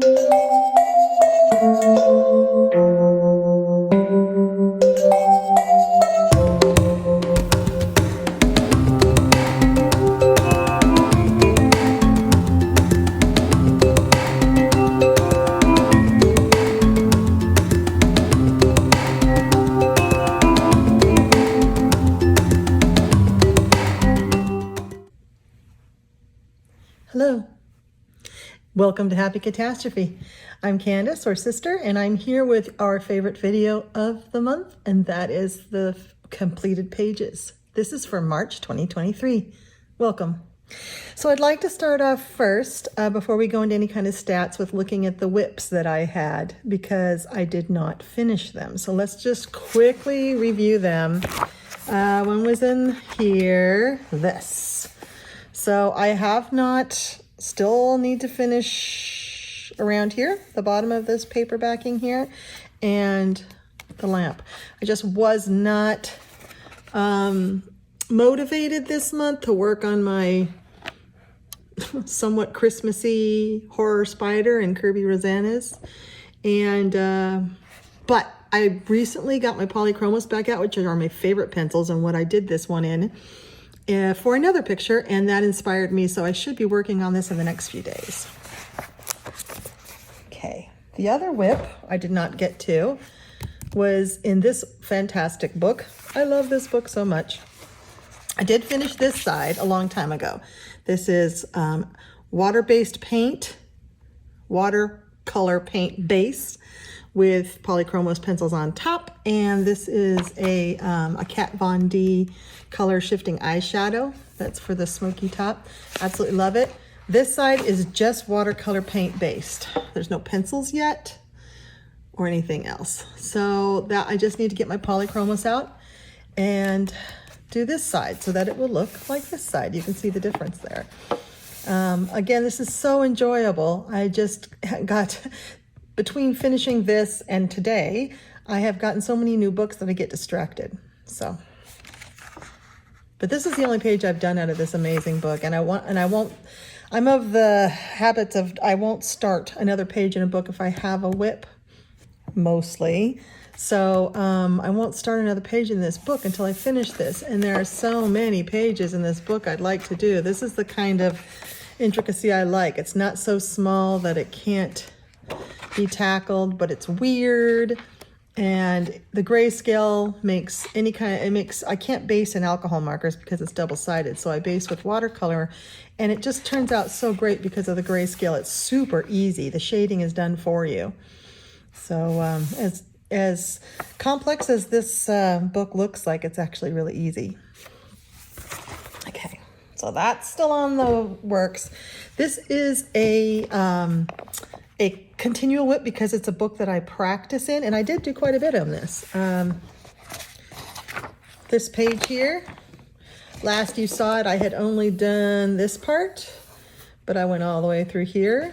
Hello, welcome to Happy Catastrophe. I'm Candace, or Sister, and I'm here with our favorite video of the month, and that is the completed pages. This is for March 2023. Welcome. So I'd like to start off first, before we go into any kind of stats, with looking at the whips that I had, because I did not finish them. So let's just quickly review them. One was in here, this. So I have not, still need to finish around here, the bottom of this paper backing here, and the lamp. I just was not motivated this month to work on my somewhat Christmassy horror spider and Kirby Rosanna's. And, but I recently got my polychromos back out, which are my favorite pencils, and what I did this one in for another picture, and that inspired me, so I should be working on this in the next few days. Okay, the other whip I did not get to was in this fantastic book. I love this book so much. I did finish this side a long time ago. This is water-based paint, watercolor paint base with polychromos pencils on top, and this is a Kat Von D color shifting eyeshadow. That's for the smoky top. Absolutely love it. This side is just watercolor paint based. There's no pencils yet or anything else. So that I just need to get my polychromos out and do this side so that it will look like this side. You can see the difference there. Again, this is so enjoyable. I just got, between finishing this and today, I have gotten so many new books that I get distracted. So, but this is the only page I've done out of this amazing book, and I'm of the habits of, I won't start another page in a book if I have a whip, mostly. So I won't start another page in this book until I finish this. And there are so many pages in this book I'd like to do. This is the kind of intricacy I like. It's not so small that it can't be tackled, but it's weird. And the grayscale makes any kind of, I can't base in alcohol markers because it's double-sided. So I base with watercolor, and it just turns out so great because of the grayscale. It's super easy. The shading is done for you. So as complex as this book looks like, it's actually really easy. Okay, so that's still on the works. This is a continual whip because it's a book that I practice in, and I did do quite a bit on this. This page here, last you saw it, I had only done this part, but I went all the way through here.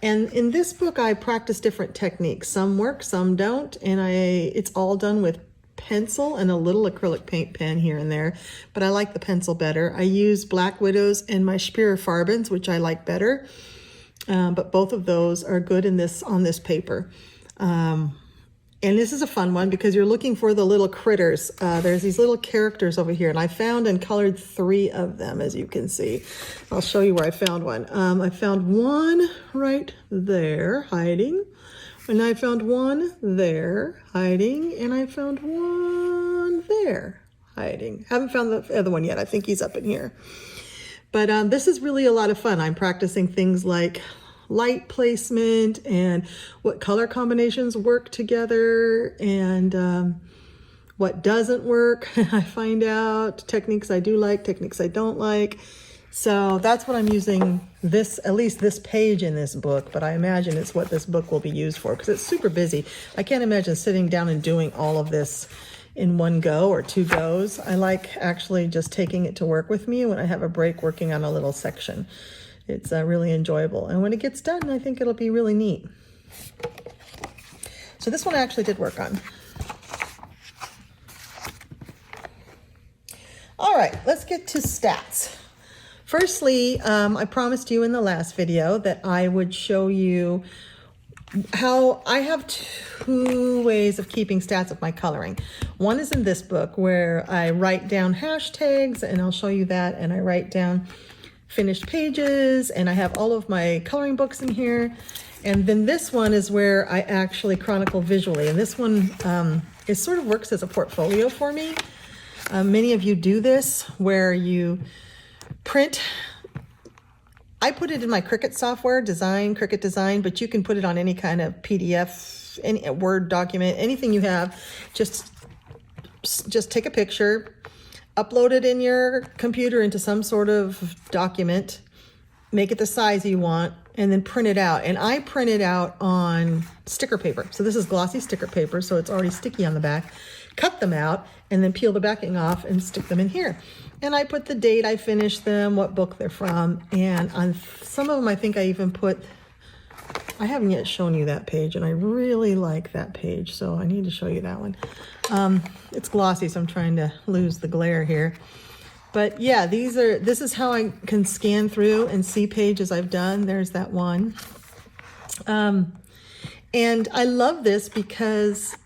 And in this book, I practice different techniques. Some work, some don't, and it's all done with pencil and a little acrylic paint pen here and there, but I like the pencil better. I use Black Widows and my Spear Farbens, which I like better, but both of those are good in on this paper. And this is a fun one because you're looking for the little critters. There's these little characters over here, and I found and colored 3 of them, as you can see. I'll show you where I found one. I found one right there hiding, and I found one there hiding, and I found one there hiding. Haven't found the other one yet. I think he's up in here. But this is really a lot of fun. I'm practicing things like light placement and what color combinations work together and what doesn't work. I find out techniques I do like, techniques I don't like. So that's what I'm using at least this page in this book, but I imagine it's what this book will be used for because it's super busy. I can't imagine sitting down and doing all of this in one go or 2 goes. I like actually just taking it to work with me when I have a break working on a little section. It's really enjoyable. And when it gets done, I think it'll be really neat. So this one I actually did work on. All right, let's get to stats. Firstly, I promised you in the last video that I would show you how I have two ways of keeping stats of my coloring. One is in this book where I write down hashtags, and I'll show you that, and I write down finished pages, and I have all of my coloring books in here. And then this one is where I actually chronicle visually, and this one it sort of works as a portfolio for me. Many of you do this where you print. I put it in my Cricut software, Cricut Design, but you can put it on any kind of PDF, any Word document, anything you have. Just take a picture, upload it in your computer into some sort of document, make it the size you want, and then print it out. And I print it out on sticker paper. So this is glossy sticker paper, so it's already sticky on the back. Cut them out and then peel the backing off and stick them in here. And I put the date I finished them, what book they're from, and on some of them I think I even put, I haven't yet shown you that page, and I really like that page, so I need to show you that one. It's glossy, so I'm trying to lose the glare here. But yeah, this is how I can scan through and see pages I've done. There's that one. And I love this because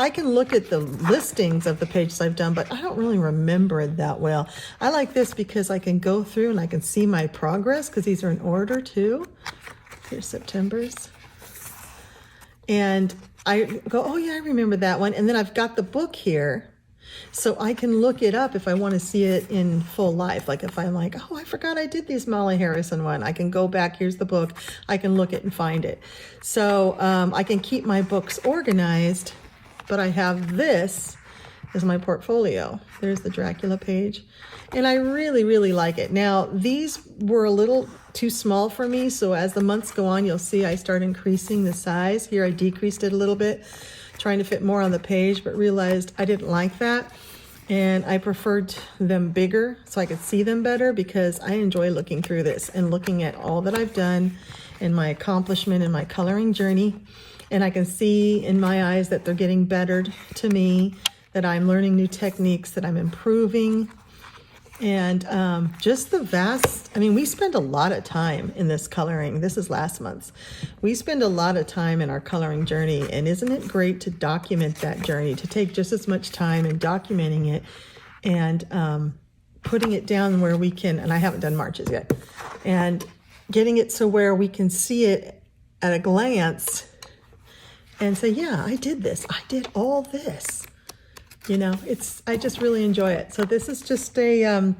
I can look at the listings of the pages I've done, but I don't really remember it that well. I like this because I can go through and I can see my progress, because these are in order too. Here's September's. And I go, oh yeah, I remember that one. And then I've got the book here, so I can look it up if I want to see it in full life. Like if I'm like, oh, I forgot I did this Molly Harrison one, I can go back, here's the book, I can look it and find it. So I can keep my books organized, but I have this as my portfolio. There's the Dracula page, and I really, really like it. Now, these were a little too small for me, so as the months go on, you'll see I start increasing the size. Here I decreased it a little bit, trying to fit more on the page, but realized I didn't like that, and I preferred them bigger so I could see them better, because I enjoy looking through this and looking at all that I've done and my accomplishment in my coloring journey. And I can see in my eyes that they're getting better to me, that I'm learning new techniques, that I'm improving. And just the vast, I mean, we spend a lot of time in this coloring. This is last month's. We spend a lot of time in our coloring journey, and isn't it great to document that journey, to take just as much time in documenting it and putting it down where we can, and I haven't done Marches yet, and getting it so where we can see it at a glance and say, yeah, I did this. I did all this. You know, I just really enjoy it. So this is just a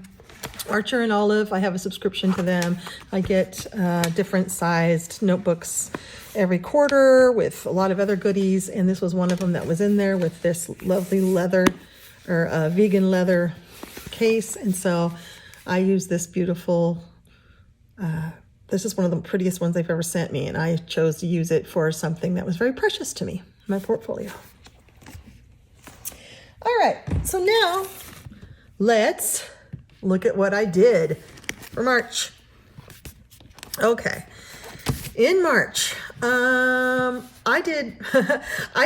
Archer and Olive. I have a subscription to them. I get different sized notebooks every quarter with a lot of other goodies. And this was one of them that was in there with this lovely leather or vegan leather case. And so I use this beautiful, this is one of the prettiest ones they've ever sent me, and I chose to use it for something that was very precious to me, my portfolio. All right, so now let's look at what I did for March. Okay, in March, I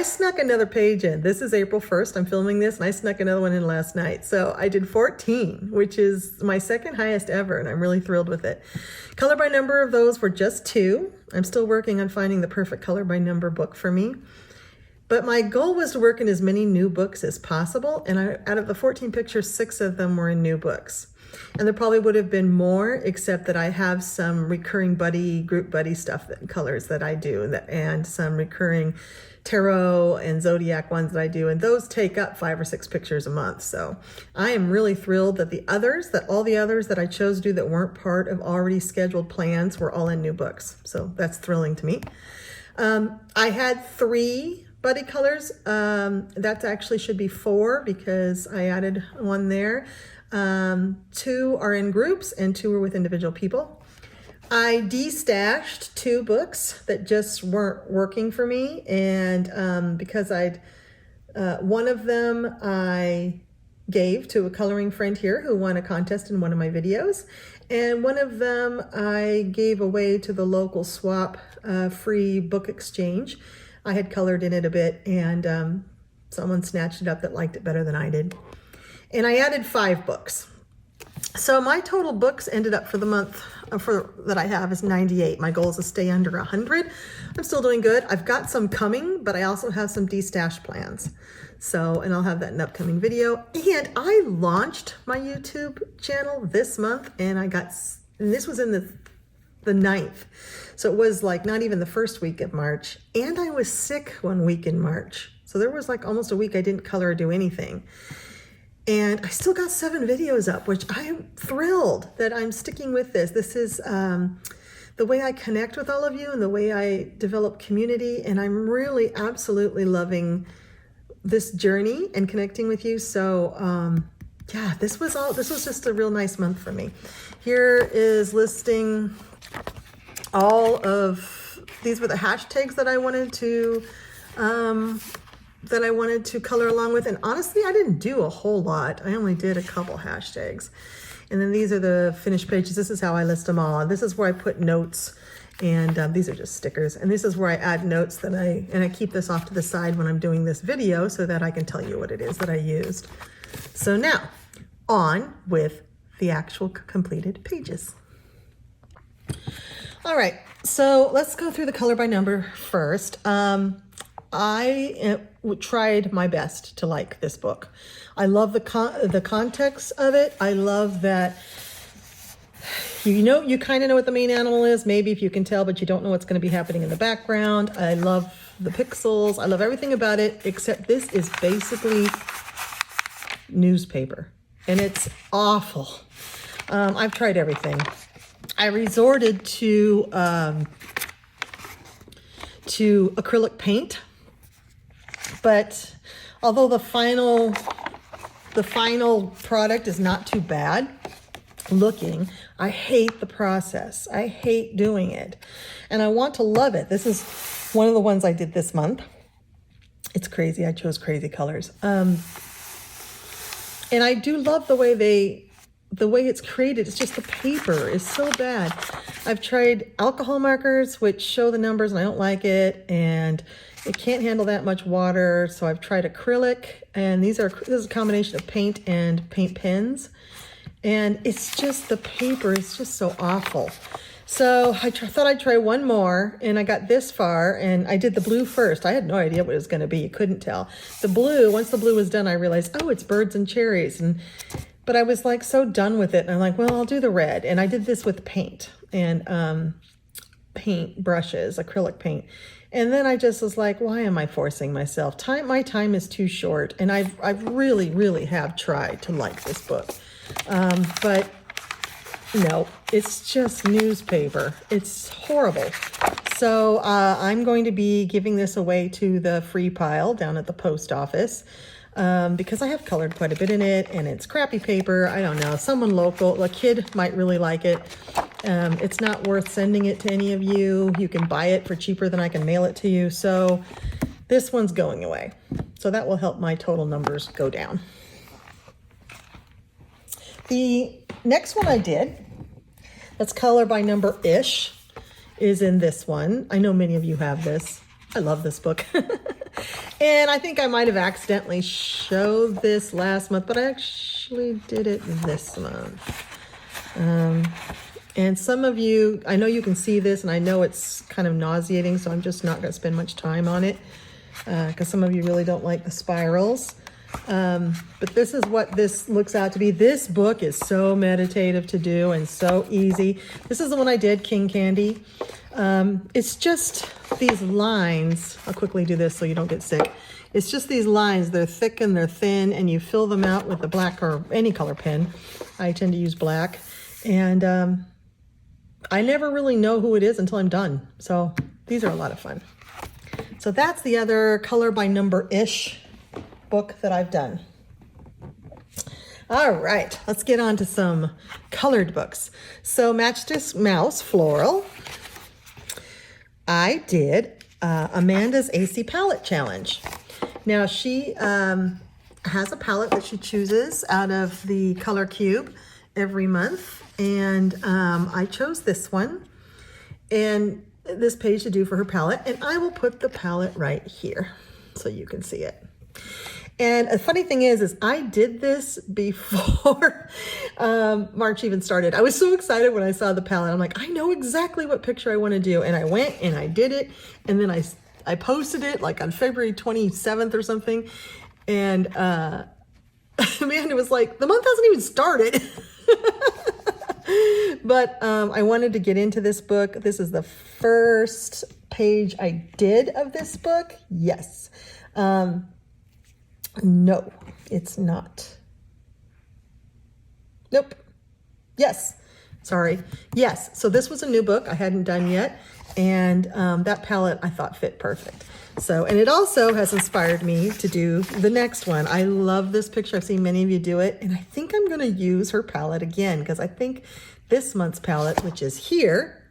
snuck another page in. This is April 1st, I'm filming this, and I snuck another one in last night. So I did 14, which is my second highest ever, and I'm really thrilled with it. Color by number of those were just 2. I'm still working on finding the perfect color by number book for me. But my goal was to work in as many new books as possible, and out of the 14 pictures, 6 of them were in new books. And there probably would have been more, except that I have some recurring group buddy stuff, colors that I do, and some recurring tarot and zodiac ones that I do, and those take up 5 or 6 pictures a month. So I am really thrilled that all the others that I chose to do that weren't part of already scheduled plans were all in new books. So that's thrilling to me. I had 3 buddy colors. That actually should be 4 because I added one there. 2 are in groups and 2 are with individual people. I destashed 2 books that just weren't working for me, and because one of them I gave to a coloring friend here who won a contest in one of my videos, and one of them I gave away to the local swap free book exchange. I had colored in it a bit, and someone snatched it up that liked it better than I did. And I added 5 books. So my total books ended up for the month that I have is 98. My goal is to stay under 100. I'm still doing good. I've got some coming, but I also have some destash plans. So, and I'll have that in an upcoming video. And I launched my YouTube channel this month, and this was in the 9th. So it was like not even the first week of March. And I was sick one week in March. So there was like almost a week I didn't color or do anything. And I still got 7 videos up, which I am thrilled that I'm sticking with this. This is the way I connect with all of you and the way I develop community. And I'm really absolutely loving this journey and connecting with you. So yeah, this was just a real nice month for me. Here is listing all of, these were the hashtags that I wanted to color along with. And honestly, I didn't do a whole lot. I only did a couple hashtags. And then these are the finished pages. This is how I list them all. This is where I put notes, and these are just stickers. And this is where I add notes that I keep this off to the side when I'm doing this video so that I can tell you what it is that I used. So now on with the actual completed pages. All right, so let's go through the color by number first. I tried my best to like this book. I love the context of it. I love that you kind of know what the main animal is, maybe if you can tell, but you don't know what's going to be happening in the background. I love the pixels. I love everything about it, except this is basically newspaper, and it's awful. I've tried everything. I resorted to acrylic paint. But although the final product is not too bad looking, I hate the process. I hate doing it. And I want to love it. This is one of the ones I did this month. It's crazy. I chose crazy colors. And I do love the way it's created. It's just the paper is so bad. I've tried alcohol markers, which show the numbers, and I don't like it. And it can't handle that much water, so I've tried acrylic, and this is a combination of paint and paint pens, and it's just, the paper is just so awful. So I thought I'd try one more, and I got this far, and I did the blue first. I had no idea what it was going to be. You couldn't tell. The blue, once the blue was done, I realized, oh, it's birds and cherries, but I was like so done with it, and I'm like, well, I'll do the red, and I did this with paint and paint brushes, acrylic paint. And then I just was like, why am I forcing myself? My time is too short. And I've really, really have tried to like this book. But no, it's just newspaper. It's horrible. So I'm going to be giving this away to the free pile down at the post office. Because I have colored quite a bit in it, and it's crappy paper. I don't know, someone local, a kid might really like it. It's not worth sending it to any of you. You can buy it for cheaper than I can mail it to you. So this one's going away. So that will help my total numbers go down. The next one I did, that's color by number-ish, is in this one. I know many of you have this. I love this book. And I think I might have accidentally showed this last month, but I actually did it this month. And some of you, I know you can see this, and I know it's kind of nauseating, so I'm just not going to spend much time on it because some of you really don't like the spirals. But this is what this looks out to be. This book is so meditative to do and so easy. This is the one I did, King Candy. It's just these lines. I'll quickly do this so you don't get sick. It's just these lines. They're thick and they're thin, and you fill them out with the black or any color pen. I tend to use black. And I never really know who it is until I'm done. So these are a lot of fun. So that's the other color by number-ish book that I've done. All right, let's get on to some colored books. So Matchstick Mouse Floral. I did Amanda's AC Palette Challenge. Now she has a palette that she chooses out of the color cube every month, and I chose this one and this page to do for her palette, and I will put the palette right here so you can see it. And a funny thing is I did this before March even started. I was so excited when I saw the palette. I'm like, I know exactly what picture I want to do. And I went and I did it. And then I posted it like on February 27th or something. And Amanda was like, the month hasn't even started. But I wanted to get into this book. This is the first page I did of this book. Yes. No, it's not. Nope. Yes. Sorry. Yes. So this was a new book I hadn't done yet. And that palette I thought fit perfect. So, and it also has inspired me to do the next one. I love this picture. I've seen many of you do it. And I think I'm going to use her palette again because I think this month's palette, which is here,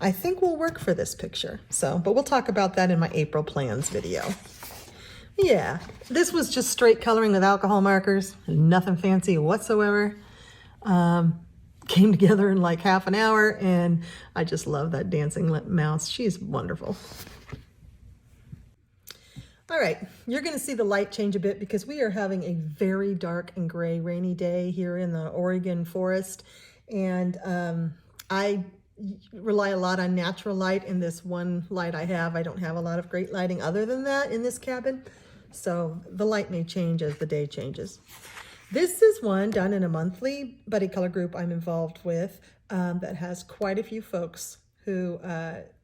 I think will work for this picture. So, but we'll talk about that in my April plans video. Yeah, this was just straight coloring with alcohol markers, nothing fancy whatsoever. Came together in like half an hour, and I just love that dancing mouse. She's wonderful. All right, you're going to see the light change a bit because we are having a very dark and gray rainy day here in the Oregon forest, and I rely a lot on natural light. In this one light I have, I don't have a lot of great lighting other than that in this cabin. So the light may change as the day changes. This is one done in a monthly buddy color group I'm involved with that has quite a few folks who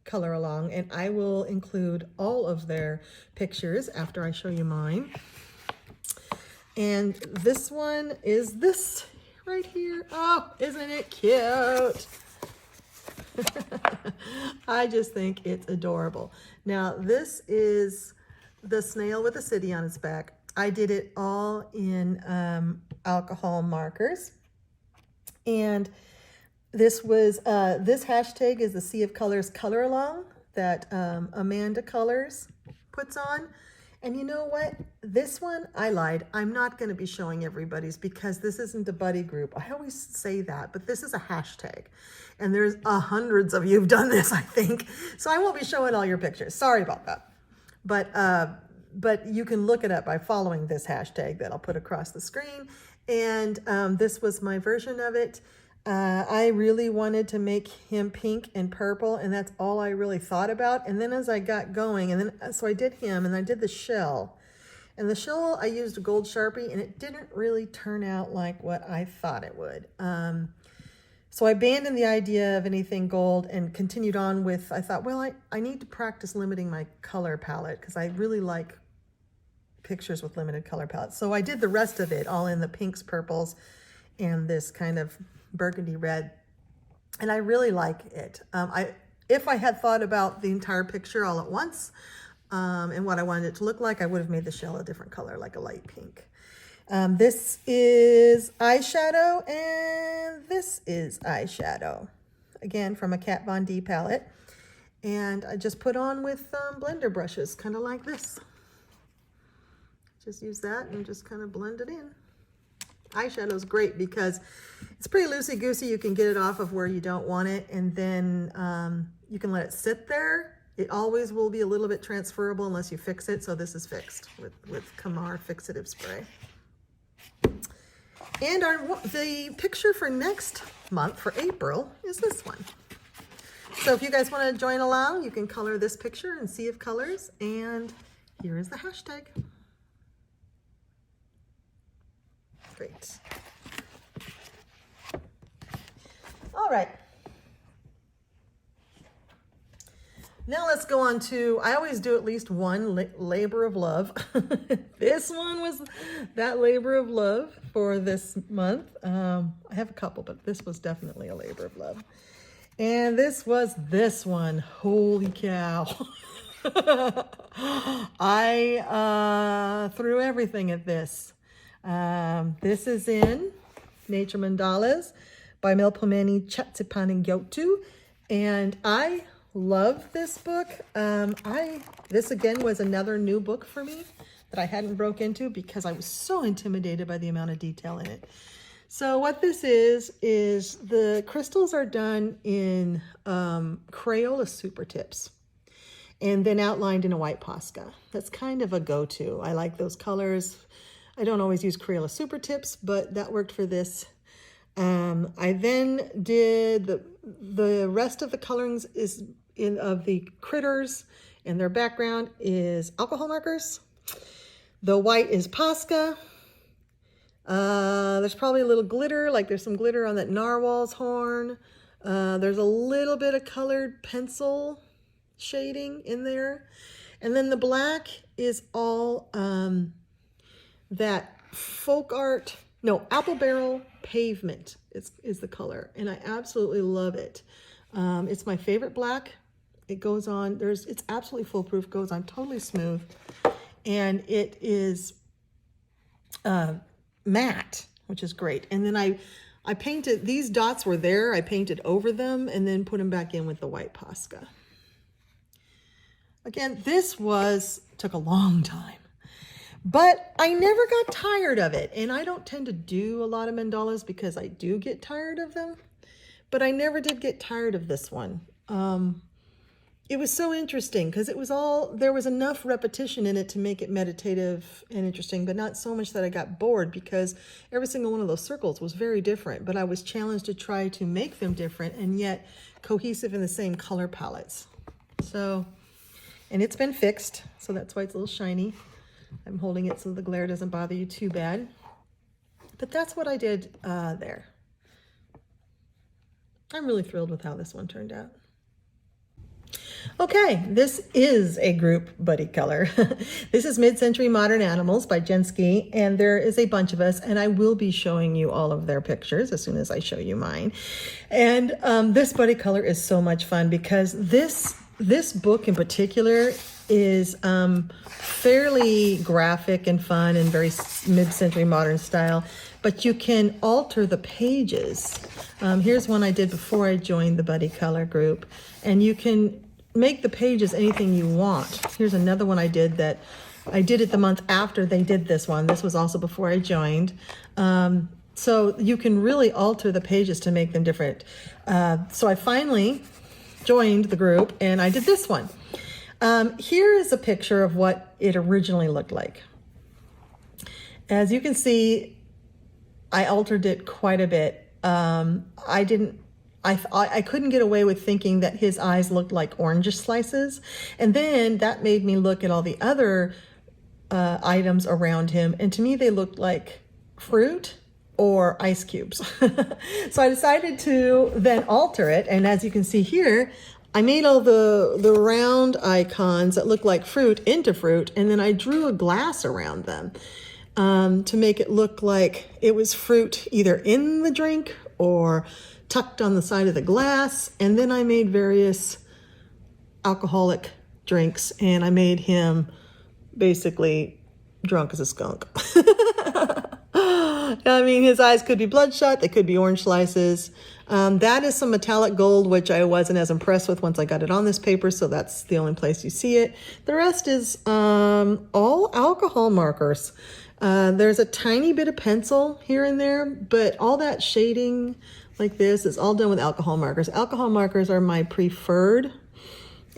color along, and I will include all of their pictures after I show you mine. And this one is this right here. Oh, isn't it cute? I just think it's adorable. Now, this is the snail with a city on its back. I did it all in alcohol markers. And this was, this hashtag is the Sea of Colors Color Along that Amanda Colors puts on. And you know what? This one, I lied. I'm not going to be showing everybody's because this isn't a buddy group. I always say that, but this is a hashtag. And there's hundreds of you who've done this, I think. So I won't be showing all your pictures. Sorry about that. But you can look it up by following this hashtag that I'll put across the screen. And this was my version of it. I really wanted to make him pink and purple, and that's all I really thought about. And then as I got going, and then so I did him, and I did the shell. And the shell, I used a gold Sharpie, and it didn't really turn out like what I thought it would. So I abandoned the idea of anything gold and continued on with, I thought, well, I need to practice limiting my color palette because I really like pictures with limited color palettes. So I did the rest of it all in the pinks, purples, and this kind of burgundy red. And I really like it. If I had thought about the entire picture all at once and what I wanted it to look like, I would have made the shell a different color, like a light pink. This is eyeshadow, and this is eyeshadow. Again, from a Kat Von D palette. And I just put on with blender brushes, kind of like this. Just use that and just kind of blend it in. Eyeshadow is great because it's pretty loosey-goosey. You can get it off of where you don't want it, and then you can let it sit there. It always will be a little bit transferable unless you fix it. So this is fixed with Kamar Fixative Spray. And the picture for next month, for April, is this one. So if you guys want to join along, you can color this picture and Sea of Colors. And here is the hashtag. Great. All right. Now let's go on to, I always do at least one labor of love. This one was that labor of love for this month. I have a couple, but this was definitely a labor of love. And this was this one. Holy cow. I threw everything at this. This is in Nature Mandalas by Melpomene Chatzipanengyotu. And I love this book. This again was another new book for me that I hadn't broke into because I was so intimidated by the amount of detail in it. So what this is the crystals are done in Crayola Super Tips. and then outlined in a white Posca. That's kind of a go-to. I like those colors. I don't always use Crayola Super Tips, but that worked for this. I then did the rest of the colorings of the critters, and their background is alcohol markers. The white is Posca. There's probably a little glitter, like there's some glitter on that narwhal's horn. There's a little bit of colored pencil shading in there. And then the black is all that folk art, no, apple barrel pavement is the color. And I absolutely love it. It's my favorite black. It goes on, it's absolutely foolproof, goes on totally smooth. And it is matte, which is great. And then I painted, these dots were there, I painted over them and then put them back in with the white Posca. Again, this took a long time, but I never got tired of it. And I don't tend to do a lot of mandalas because I do get tired of them, but I never did get tired of this one. It was so interesting because there was enough repetition in it to make it meditative and interesting, but not so much that I got bored because every single one of those circles was very different, but I was challenged to try to make them different and yet cohesive in the same color palettes. So, and it's been fixed, so that's why it's a little shiny. I'm holding it so the glare doesn't bother you too bad. But that's what I did there. I'm really thrilled with how this one turned out. Okay, this is a group buddy color. This is Mid-Century Modern Animals by Jensky, and there is a bunch of us, and I will be showing you all of their pictures as soon as I show you mine. And this buddy color is so much fun because this book in particular is fairly graphic and fun and very mid-century modern style, but you can alter the pages. Here's one I did before I joined the buddy color group, and you can make the pages anything you want. Here's another one I did that I did it the month after they did this one. This was also before I joined. So you can really alter the pages to make them different. So I finally joined the group and I did this one. Here is a picture of what it originally looked like. As you can see, I altered it quite a bit. I couldn't get away with thinking that his eyes looked like orange slices. And then that made me look at all the other items around him. And to me, they looked like fruit or ice cubes. So I decided to then alter it. And as you can see here, I made all the round icons that look like fruit into fruit. And then I drew a glass around them to make it look like it was fruit either in the drink or tucked on the side of the glass. And then I made various alcoholic drinks and I made him basically drunk as a skunk. I mean, his eyes could be bloodshot, they could be orange slices. That is some metallic gold, which I wasn't as impressed with once I got it on this paper, so that's the only place you see it. The rest is all alcohol markers. There's a tiny bit of pencil here and there, but all that shading like this is all done with alcohol markers. Alcohol markers are my preferred.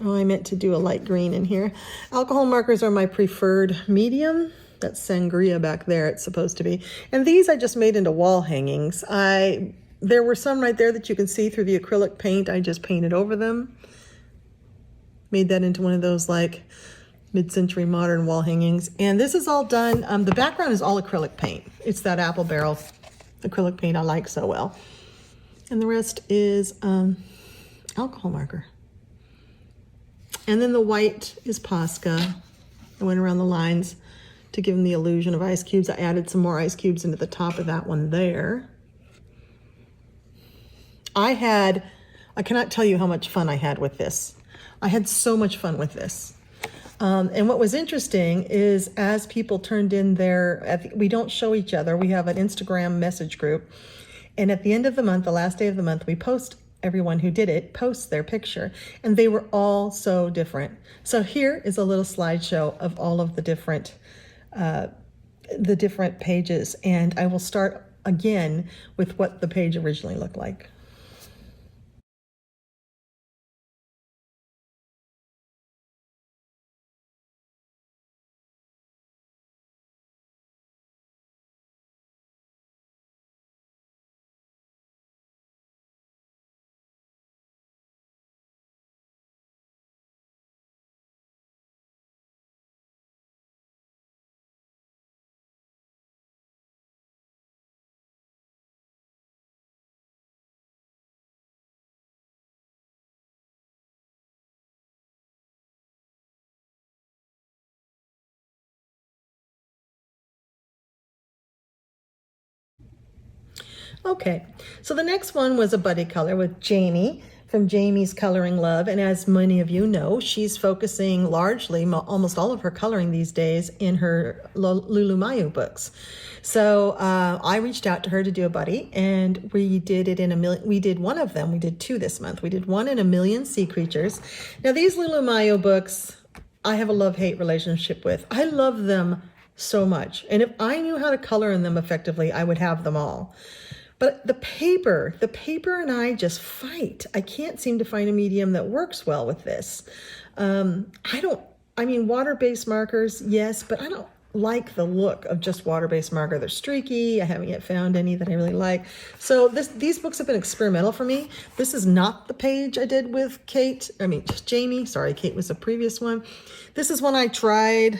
Oh, I meant to do a light green in here. Alcohol markers are my preferred medium. That's sangria back there, it's supposed to be. And these I just made into wall hangings. There were some right there that you can see through the acrylic paint. I just painted over them. Made that into one of those like mid-century modern wall hangings. And this is all done, the background is all acrylic paint. It's that apple barrel acrylic paint I like so well. And the rest is alcohol marker. And then the white is Posca. I went around the lines to give them the illusion of ice cubes. I added some more ice cubes into the top of that one there. I cannot tell you how much fun I had with this. I had so much fun with this. And what was interesting is as people turned in we don't show each other. We have an Instagram message group. And at the end of the month, the last day of the month, we post, everyone who did it posts their picture. And they were all so different. So here is a little slideshow of all of the different pages. And I will start again with what the page originally looked like. Okay, so the next one was a buddy color with Jamie from Jamie's Coloring Love. And as many of you know, she's focusing largely, almost all of her coloring these days, in her Lulu Mayo books. So I reached out to her to do a buddy, and we did it in a million. We did one of them. We did two this month. We did one in A Million Sea Creatures. Now these Lulu Mayo books, I have a love-hate relationship with. I love them so much. And if I knew how to color in them effectively, I would have them all. But the paper and I just fight. I can't seem to find a medium that works well with this. I mean, water-based markers, yes, but I don't like the look of just water-based marker. They're streaky. I haven't yet found any that I really like. So these books have been experimental for me. This is not the page I did with Jamie. Sorry, Kate was the previous one. This is one I tried.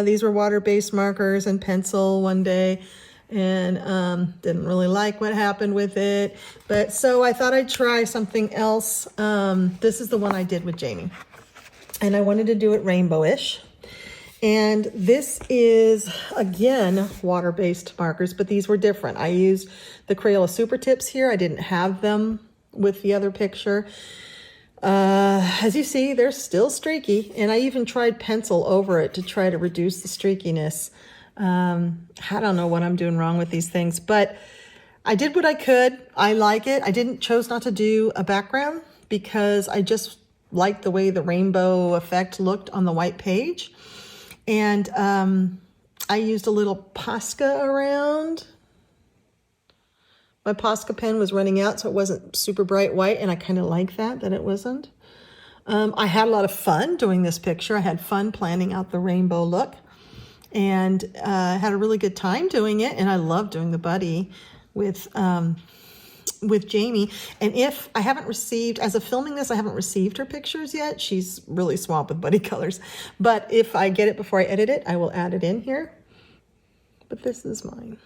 These were water-based markers and pencil one day, and didn't really like what happened with it. But so I thought I'd try something else. This is the one I did with Jamie, and I wanted to do it rainbowish. And this is, again, water-based markers, but these were different. I used the Crayola Super Tips here. I didn't have them with the other picture. As you see, they're still streaky, and I even tried pencil over it to try to reduce the streakiness. I don't know what I'm doing wrong with these things, but I did what I could. I like it. I chose not to do a background because I just liked the way the rainbow effect looked on the white page. And I used a little Posca around. My Posca pen was running out, so it wasn't super bright white, and I kind of like that it wasn't. I had a lot of fun doing this picture. I had fun planning out the rainbow look, and had a really good time doing it. And I love doing the buddy with Jamie. And if I haven't received, as of filming this, I haven't received her pictures yet. She's really swamped with buddy colors. But if I get it before I edit it, I will add it in here. But this is mine.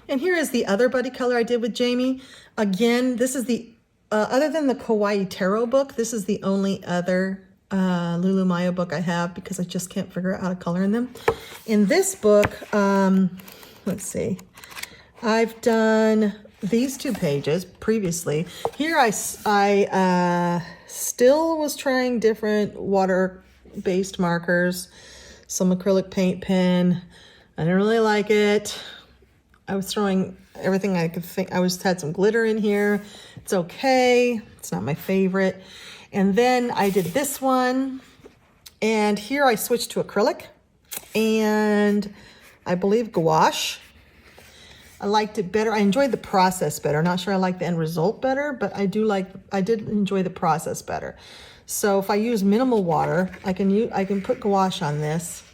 And here is the other buddy color I did with Jamie. Again, this is the, other than the Kawaii Tarot book, this is the only other Lulu Mayo book I have because I just can't figure out how to color in them. In this book, let's see, I've done these two pages previously. Here I still was trying different water-based markers, some acrylic paint pen. I didn't really like it. I was throwing everything I could think. Had some glitter in here. It's okay. It's not my favorite. And then I did this one, and here I switched to acrylic, and I believe gouache. I liked it better. I enjoyed the process better. Not sure I like the end result better, but I did enjoy the process better. So if I use minimal water, I can put gouache on this.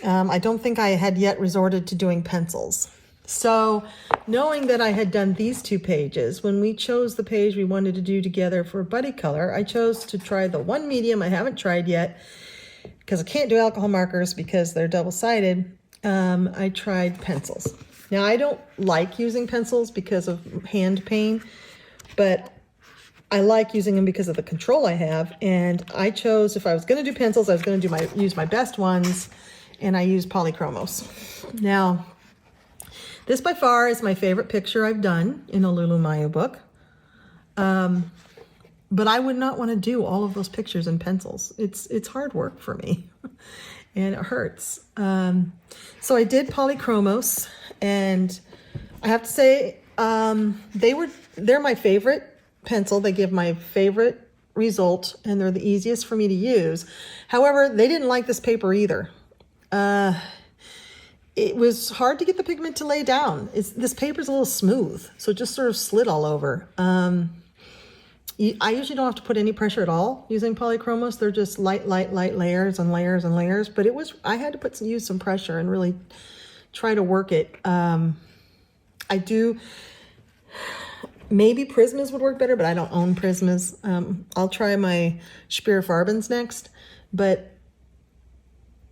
I don't think I had yet resorted to doing pencils. So knowing that I had done these two pages, when we chose the page we wanted to do together for buddy color, I chose to try the one medium I haven't tried yet because I can't do alcohol markers because they're double-sided. I tried pencils. Now, I don't like using pencils because of hand pain, but I like using them because of the control I have. And I chose, if I was going to do pencils, I was going to use my best ones, and I used polychromos. Now, this by far is my favorite picture I've done in a Lulu Mayo book. But I would not want to do all of those pictures in pencils. It's hard work for me and it hurts. So I did polychromos, and I have to say, they're my favorite pencil. They give my favorite result, and they're the easiest for me to use. However, they didn't like this paper either. It was hard to get the pigment to lay down. This paper's a little smooth, so it just sort of slid all over. I usually don't have to put any pressure at all using polychromos. They're just light layers and layers and layers. But I had to use some pressure and really try to work it. I do. Maybe Prismas would work better, but I don't own Prismas. I'll try my Speer Farbens next, but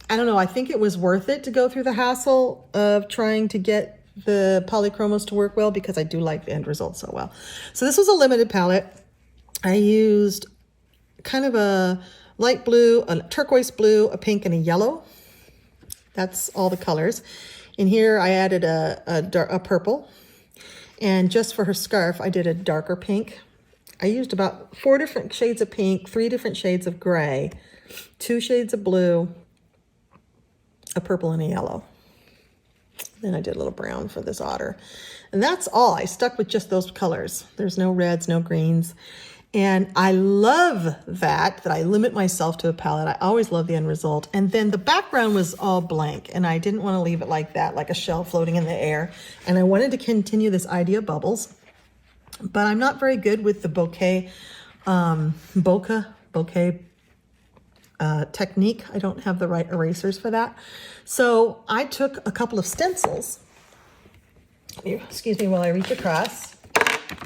I don't know. I think it was worth it to go through the hassle of trying to get the polychromos to work well because I do like the end result so well. So this was a limited palette. I used kind of a light blue, a turquoise blue, a pink, and a yellow. That's all the colors. In here, I added a purple. And just for her scarf, I did a darker pink. I used about 4 different shades of pink, 3 different shades of gray, 2 shades of blue, a purple, and a yellow. Then I did a little brown for this otter. And that's all. I stuck with just those colors. There's no reds, no greens. And I love that I limit myself to a palette. I always love the end result. And then the background was all blank, and I didn't want to leave it like that, like a shell floating in the air. And I wanted to continue this idea of bubbles, but I'm not very good with the bokeh technique. I don't have the right erasers for that. So I took a couple of stencils. Excuse me while I reach across.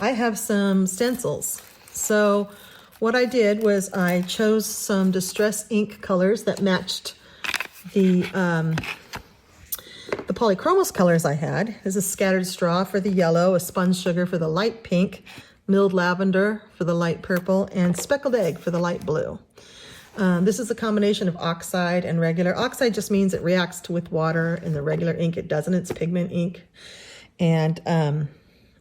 I have some stencils. So what I did was I chose some Distress ink colors that matched the polychromos colors I had. This is Scattered Straw for the yellow, a Spun Sugar for the light pink, Milled Lavender for the light purple, and Speckled Egg for the light blue. This is a combination of oxide and regular. Oxide just means it reacts with water, and the regular ink, it doesn't. It's pigment ink, and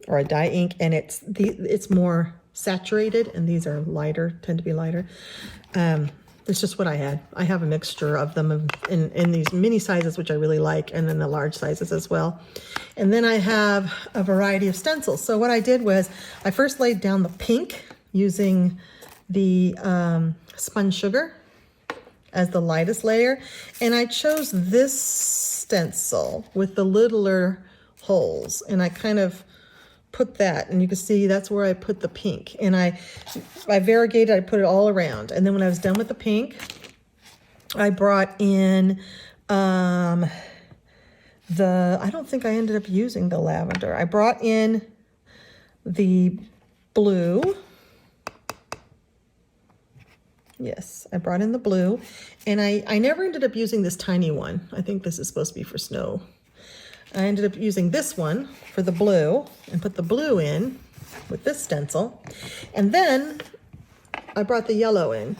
or a dye ink, and it's more saturated, and these are lighter, tend to be lighter. It's just what I had. I have a mixture of them in these mini sizes, which I really like, and then the large sizes as well. And then I have a variety of stencils. So what I did was I first laid down the pink using the Spun Sugar as the lightest layer, and I chose this stencil with the littler holes, and I kind of put that, and you can see that's where I put the pink, and I variegated, I put it all around. And then when I was done with the pink, I brought in I don't think I ended up using the lavender. I brought in the blue. Yes, I brought in the blue, and I never ended up using this tiny one. I think this is supposed to be for snow. I ended up using this one for the blue and put the blue in with this stencil. And then I brought the yellow in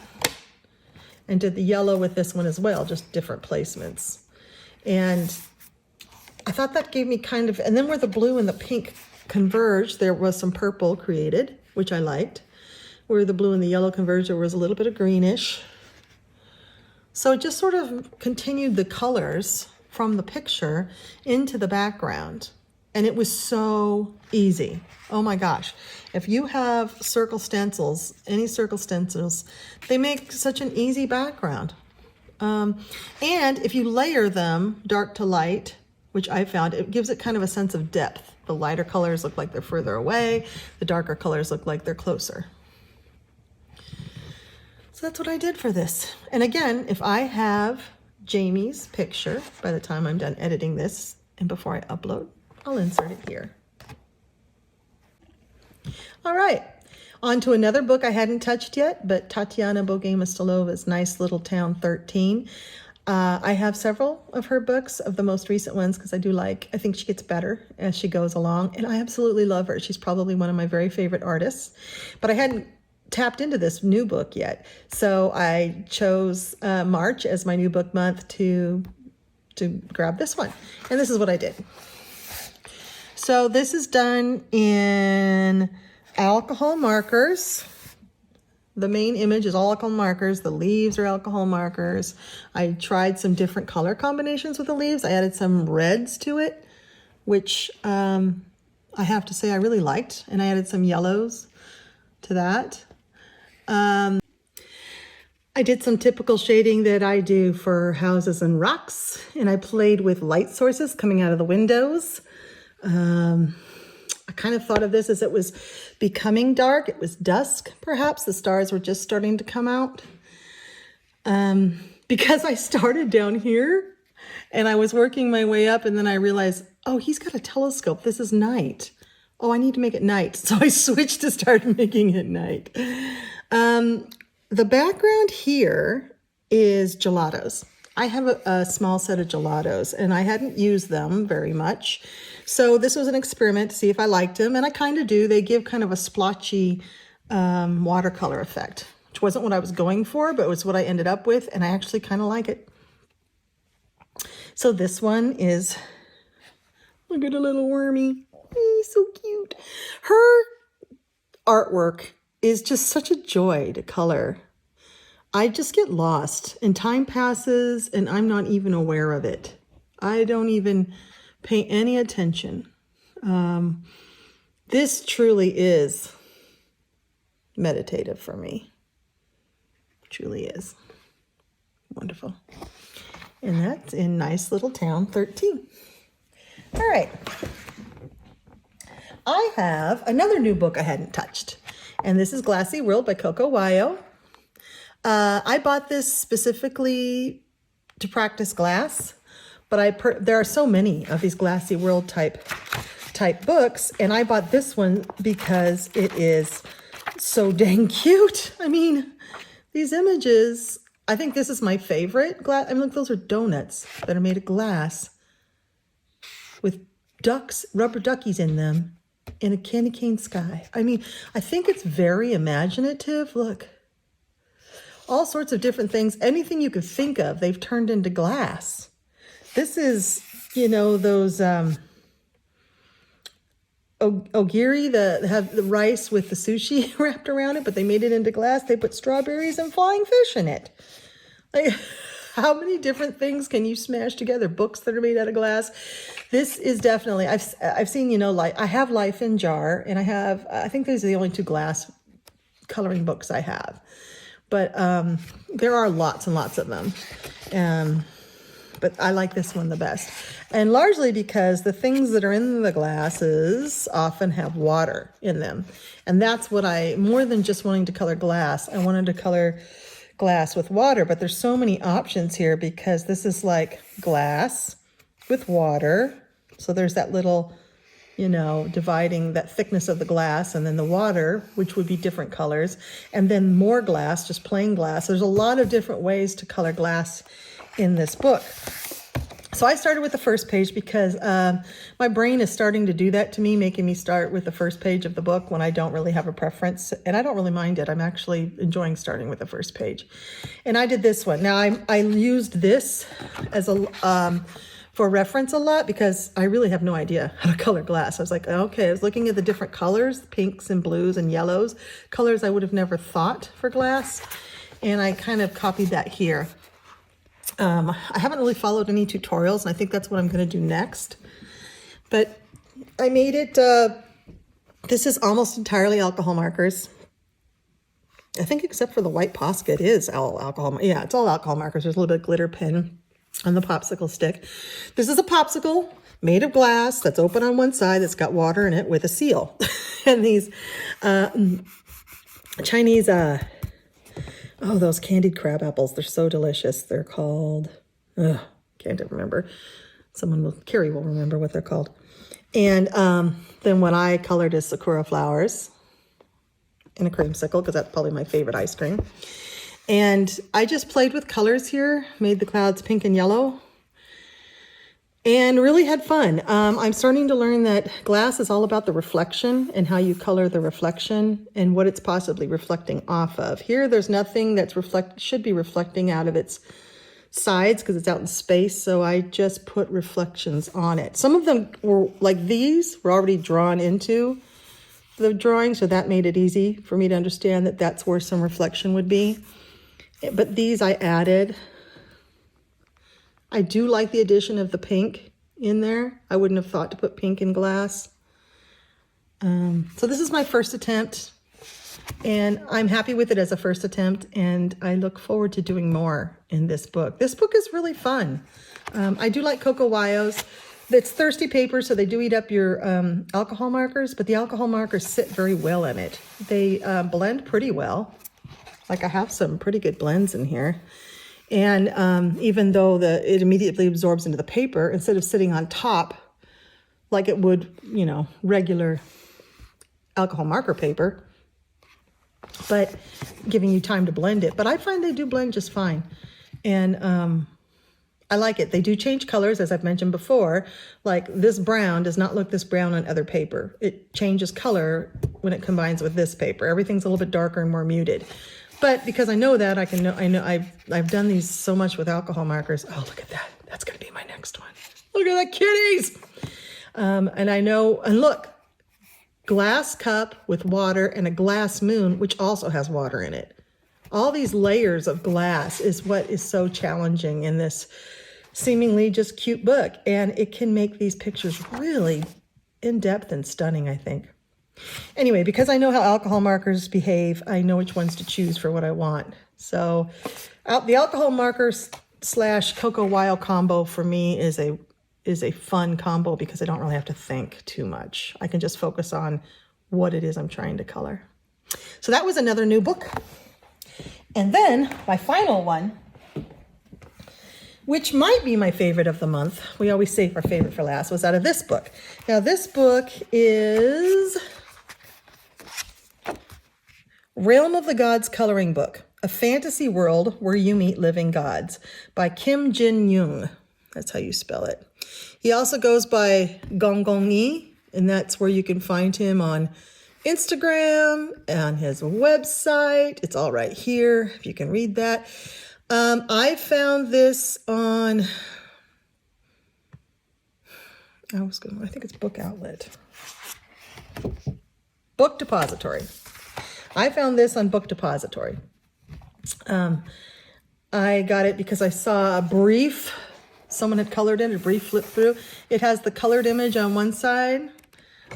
and did the yellow with this one as well, just different placements. And I thought that gave me kind of, and then where the blue and the pink converged, there was some purple created, which I liked. Where the blue and the yellow converged, there was a little bit of greenish. So it just sort of continued the colors from the picture into the background. And it was so easy. Oh my gosh. If you have circle stencils, any circle stencils, they make such an easy background. And if you layer them dark to light, which I found, it gives it kind of a sense of depth. The lighter colors look like they're further away. The darker colors look like they're closer. So that's what I did for this. And again, if I have Jamie's picture by the time I'm done editing this and before I upload, I'll insert it here. All right, on to another book I hadn't touched yet, but Tatiana Bogomolova Nice Little Town 13. I have several of her books, of the most recent ones, because I think she gets better as she goes along, and I absolutely love her. She's probably one of my very favorite artists, but I hadn't tapped into this new book yet. So I chose March as my new book month to grab this one. And this is what I did. So this is done in alcohol markers. The main image is all alcohol markers. The leaves are alcohol markers. I tried some different color combinations with the leaves. I added some reds to it, which I have to say I really liked. And I added some yellows to that. I did some typical shading that I do for houses and rocks, and I played with light sources coming out of the windows. I kind of thought of this as it was becoming dark. It was dusk, perhaps. The stars were just starting to come out. Because I started down here and I was working my way up, and then I realized, oh, he's got a telescope. This is night. Oh, I need to make it night. So I switched to start making it night. The background here is gelatos. I have a small set of gelatos, and I hadn't used them very much. So this was an experiment to see if I liked them, and I kind of do. They give kind of a splotchy watercolor effect, which wasn't what I was going for, but it was what I ended up with, and I actually kind of like it. So this one is, look at a little wormy. He's so cute. Her artwork is just such a joy to color. I just get lost and time passes and I'm not even aware of it. I don't even pay any attention. This truly is meditative for me. Truly is. Wonderful. And that's in Nice Little Town 13. All right. I have another new book I hadn't touched. And this is Glassy World by Coco Wayo. I bought this specifically to practice glass, but there are so many of these Glassy World type books, and I bought this one because it is so dang cute. I mean, these images, I think this is my favorite glass. I mean, look, those are donuts that are made of glass with ducks, rubber duckies in them, in a candy cane sky. I mean, I think it's very imaginative. Look, all sorts of different things. Anything you could think of, they've turned into glass. This is, you know, those ogiri that have the rice with the sushi wrapped around it, but they made it into glass. They put strawberries and flying fish in it. Like, how many different things can you smash together? Books that are made out of glass. This is definitely, I've seen, you know, like I have Life in Jar, and I think these are the only two glass coloring books I have. But there are lots and lots of them. But I like this one the best. And largely because the things that are in the glasses often have water in them. And that's what more than just wanting to color glass, I wanted to color glass with water. But there's so many options here because this is like glass with water. So there's that little, you know, dividing that thickness of the glass, and then the water, which would be different colors, and then more glass, just plain glass. There's a lot of different ways to color glass in this book. So I started with the first page because my brain is starting to do that to me, making me start with the first page of the book when I don't really have a preference, and I don't really mind it. I'm actually enjoying starting with the first page. And I did this one. Now I used this as for reference a lot because I really have no idea how to color glass. I was like, okay, I was looking at the different colors, pinks and blues and yellows, colors I would have never thought for glass. And I kind of copied that here. I haven't really followed any tutorials, and I think that's what I'm going to do next. But I made it, this is almost entirely alcohol markers. I think except for the white Posca, it is all alcohol. Yeah, it's all alcohol markers. There's a little bit of glitter pen on the popsicle stick. This is a popsicle made of glass that's open on one side that's got water in it with a seal. And these Chinese, oh, those candied crab apples, they're so delicious. They're called, can't remember. Carrie will remember what they're called. And then what I colored is sakura flowers in a creamsicle, because that's probably my favorite ice cream. And I just played with colors here, made the clouds pink and yellow, and really had fun. I'm starting to learn that glass is all about the reflection and how you color the reflection and what it's possibly reflecting off of. Here, there's nothing that's should be reflecting out of its sides because it's out in space, so I just put reflections on it. Some of them were, like these, were already drawn into the drawing, so that made it easy for me to understand that that's where some reflection would be. But these I added. I do like the addition of the pink in there. I wouldn't have thought to put pink in glass. So this is my first attempt, and I'm happy with it as a first attempt, and I look forward to doing more in this book. This book is really fun. I do like Coco Wayo's. It's thirsty paper, so they do eat up your alcohol markers, but the alcohol markers sit very well in it. They blend pretty well. Like I have some pretty good blends in here. And even though it immediately absorbs into the paper, instead of sitting on top like it would, you know, regular alcohol marker paper, but giving you time to blend it. But I find they do blend just fine. And I like it. They do change colors, as I've mentioned before. Like this brown does not look this brown on other paper. It changes color when it combines with this paper. Everything's a little bit darker and more muted. But because I know that, I've done these so much with alcohol markers. Oh, look at that. That's going to be my next one. Look at that, kitties. And I know, and look, glass cup with water and a glass moon, which also has water in it. All these layers of glass is what is so challenging in this seemingly just cute book. And it can make these pictures really in-depth and stunning, I think. Anyway, because I know how alcohol markers behave, I know which ones to choose for what I want. So the alcohol markers / Cocoa Wild combo for me is a fun combo because I don't really have to think too much. I can just focus on what it is I'm trying to color. So that was another new book. And then my final one, which might be my favorite of the month. We always save our favorite for last, was out of this book. Now this book is Realm of the Gods Coloring Book, A Fantasy World Where You Meet Living Gods by Kim Jin Young. That's how you spell it. He also goes by Gong Gong Yi, and that's where you can find him on Instagram, on his website. It's all right here, if you can read that. I found this on, I think it's Book Outlet. Book Depository. I found this on Book Depository. I got it because I saw a brief, someone had colored in a brief flip through. It has the colored image on one side,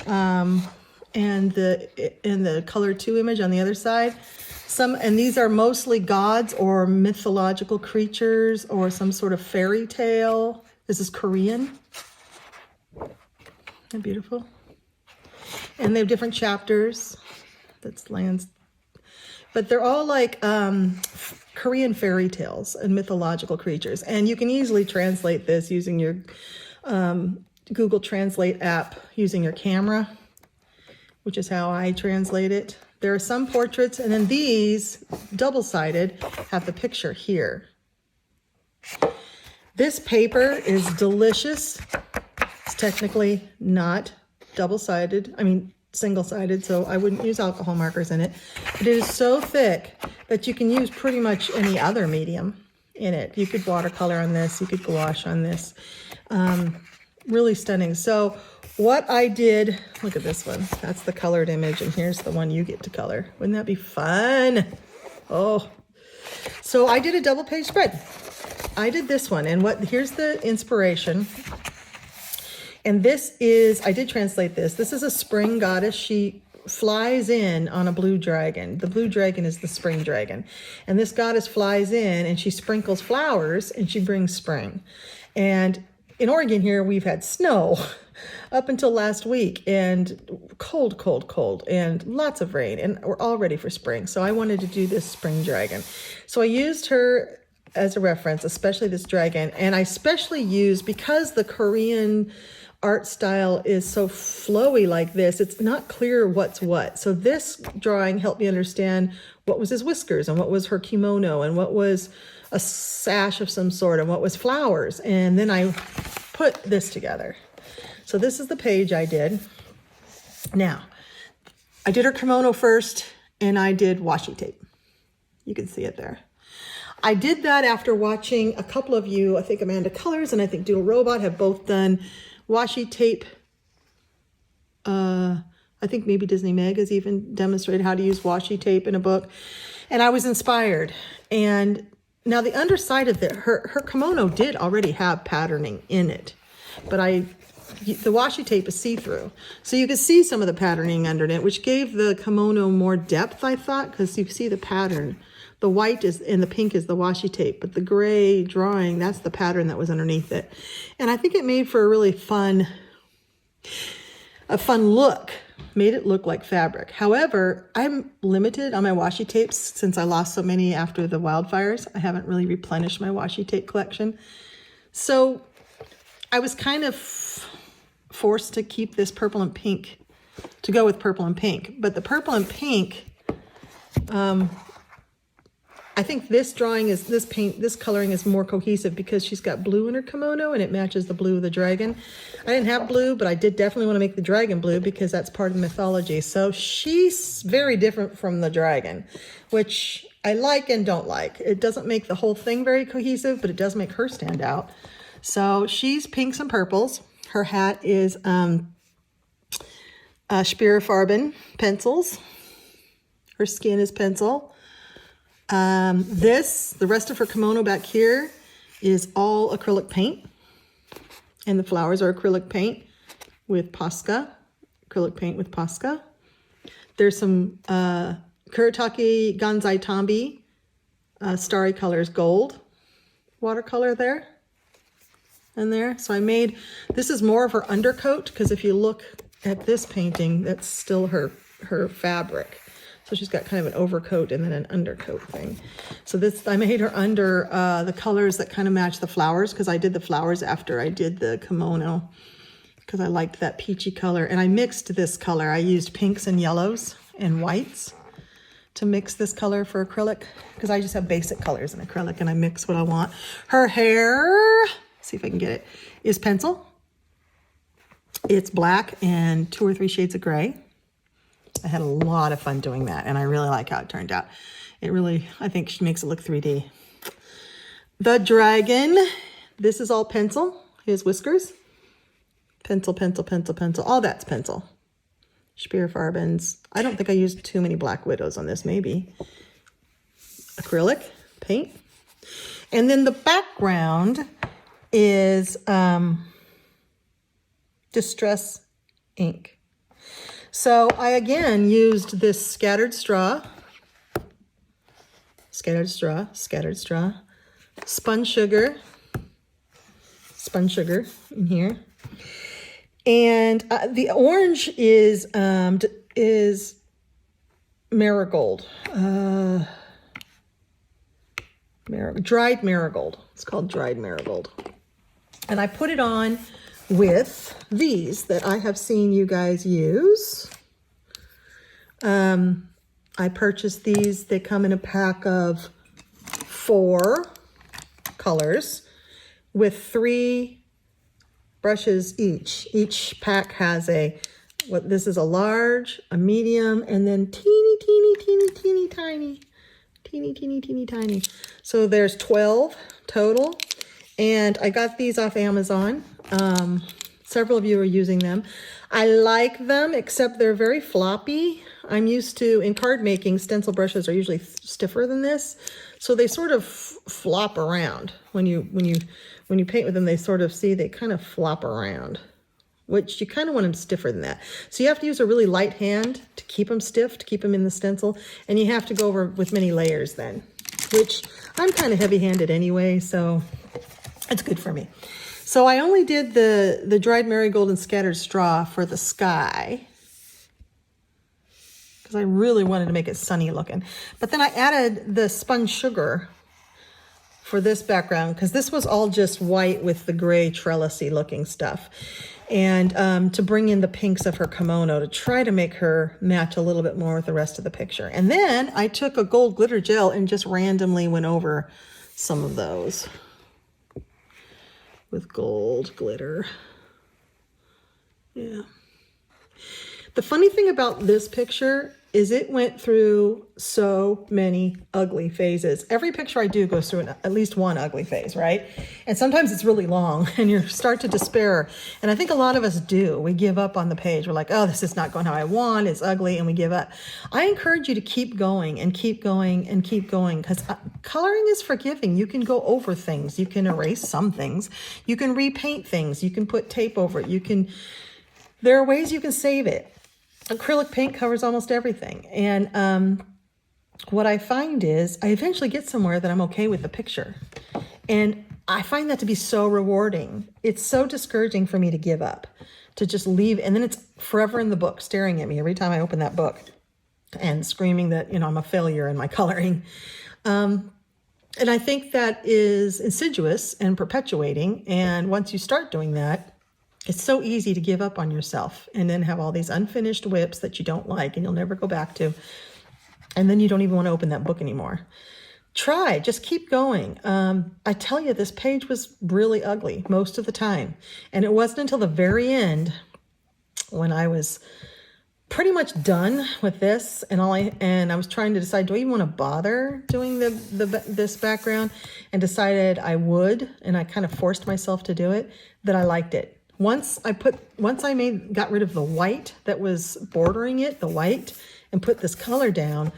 and the color 2 image on the other side. And these are mostly gods or mythological creatures or some sort of fairy tale. This is Korean. Isn't that beautiful? And they have different chapters. That's lands. But they're all like Korean fairy tales and mythological creatures. And you can easily translate this using your Google Translate app using your camera, which is how I translate it. There are some portraits, and then these, double-sided, have the picture here. This paper is delicious. It's technically not double-sided, single-sided, so I wouldn't use alcohol markers in it. But it is so thick that you can use pretty much any other medium in it. You could watercolor on this, you could gouache on this. Really stunning. So what I did, look at this one. That's the colored image, and here's the one you get to color. Wouldn't that be fun? Oh, so I did a double page spread. I did this one, and here's the inspiration. And this is, I did translate this. This is a spring goddess. She flies in on a blue dragon. The blue dragon is the spring dragon. And this goddess flies in and she sprinkles flowers and she brings spring. And in Oregon here, we've had snow up until last week and cold, and lots of rain, and we're all ready for spring. So I wanted to do this spring dragon. So I used her as a reference, especially this dragon. And I especially used, because the Korean art style is so flowy like this, it's not clear what's what. So this drawing helped me understand what was his whiskers and what was her kimono and what was a sash of some sort and what was flowers. And then I put this together. So this is the page I did. Now, I did her kimono first and I did washi tape. You can see it there. I did that after watching a couple of you, I think Amanda Colors and I think Doodle Robot have both done washi tape. I think maybe Disney Meg has even demonstrated how to use washi tape in a book. And I was inspired. And now the underside of her kimono did already have patterning in it, but the washi tape is see-through. So you could see some of the patterning under it, which gave the kimono more depth, I thought, because you see the pattern. The white is, and the pink is the washi tape, but the gray drawing, that's the pattern that was underneath it. And I think it made for a really fun look. Made it look like fabric. However, I'm limited on my washi tapes since I lost so many after the wildfires. I haven't really replenished my washi tape collection. So I was kind of forced to keep this purple and pink, to go with purple and pink. But the purple and pink I think this coloring is more cohesive because she's got blue in her kimono and it matches the blue of the dragon. I didn't have blue, but I did definitely want to make the dragon blue because that's part of the mythology. So she's very different from the dragon, which I like and don't like. It doesn't make the whole thing very cohesive, but it does make her stand out. So she's pinks and purples. Her hat is Spirifarben pencils. Her skin is pencil. The rest of her kimono back here is all acrylic paint. And the flowers are acrylic paint with Posca. Acrylic paint with Posca. There's some Kuretake Ganzai Tambi Starry Colors Gold watercolor there and there. So I made, this is more of her undercoat because if you look at this painting, that's still her fabric. So she's got kind of an overcoat and then an undercoat thing. So this, I made her under the colors that kind of match the flowers because I did the flowers after I did the kimono because I liked that peachy color. And I mixed this color. I used pinks and yellows and whites to mix this color for acrylic because I just have basic colors in acrylic and I mix what I want. Her hair, see if I can get it, is pencil. It's black and 2 or 3 shades of gray. I had a lot of fun doing that, and I really like how it turned out. It really, I think she makes it look 3D. The dragon, this is all pencil. His whiskers. Pencil, pencil, pencil, pencil. All that's pencil. Spirifarbens. I don't think I used too many Black Widows on this, maybe. Acrylic paint. And then the background is Distress ink. So I again used this scattered straw, spun sugar in here. And the orange is marigold, dried marigold. It's called dried marigold. And I put it on with these that I have seen you guys use. I purchased these. They come in a pack of 4 colors with 3 brushes each. Each pack has this is a large, a medium, and then teeny tiny. So there's 12 total. And I got these off Amazon. Several of you are using them. I like them, except they're very floppy. I'm used to, in card making, stencil brushes are usually stiffer than this. So they sort of flop around. When you paint with them, they kind of flop around, which you kind of want them stiffer than that. So you have to use a really light hand to keep them stiff, to keep them in the stencil. And you have to go over with many layers then, which I'm kind of heavy-handed anyway, so it's good for me. So I only did the dried marigold and scattered straw for the sky because I really wanted to make it sunny looking. But then I added the spun sugar for this background because this was all just white with the gray trellisy looking stuff. And to bring in the pinks of her kimono to try to make her match a little bit more with the rest of the picture. And then I took a gold glitter gel and just randomly went over some of those with gold glitter. Yeah. The funny thing about this picture is it went through so many ugly phases. Every picture I do goes through at least one ugly phase, right? And sometimes it's really long and you start to despair. And I think a lot of us do. We give up on the page. We're like, oh, this is not going how I want. It's ugly, and we give up. I encourage you to keep going and keep going and keep going because coloring is forgiving. You can go over things. You can erase some things. You can repaint things. You can put tape over it. There are ways you can save it. Acrylic paint covers almost everything. And what I find is I eventually get somewhere that I'm okay with the picture. And I find that to be so rewarding. It's so discouraging for me to give up, to just leave. And then it's forever in the book, staring at me every time I open that book and screaming that, I'm a failure in my coloring. And I think that is insidious and perpetuating. And once you start doing that, it's so easy to give up on yourself and then have all these unfinished whips that you don't like and you'll never go back to. And then you don't even want to open that book anymore. try, just keep going. I tell you, this page was really ugly most of the time. And it wasn't until the very end when I was pretty much done with this and I was trying to decide, do I even want to bother doing this background, and decided I would, and I kind of forced myself to do it, that I liked it. Once I got rid of the white that was bordering it, the white, and put this color down,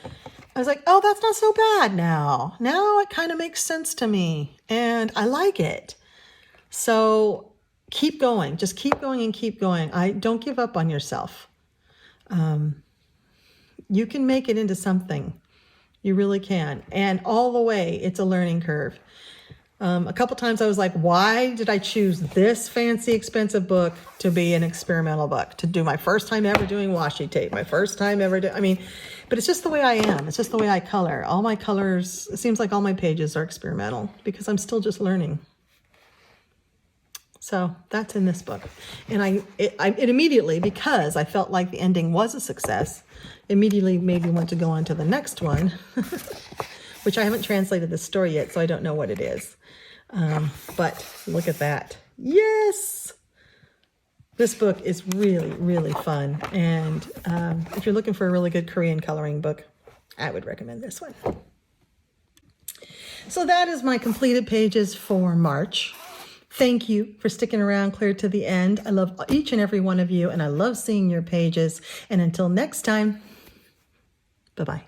I was like, oh, that's not so bad now. Now it kind of makes sense to me and I like it. So keep going, just keep going and keep going. Don't give up on yourself. You can make it into something. You really can. And all the way, it's a learning curve. A couple times I was like, why did I choose this fancy, expensive book to be an experimental book, to do my first time ever doing washi tape, my first time ever but it's just the way I am. It's just the way I color. All my colors, it seems like all my pages are experimental because I'm still just learning. So that's in this book. And it immediately, because I felt like the ending was a success, immediately made me want to go on to the next one, which I haven't translated the story yet, so I don't know what it is. But look at that. Yes! This book is really, really fun. And if you're looking for a really good Korean coloring book, I would recommend this one. So that is my completed pages for March. Thank you for sticking around clear to the end. I love each and every one of you, and I love seeing your pages. And until next time, bye-bye.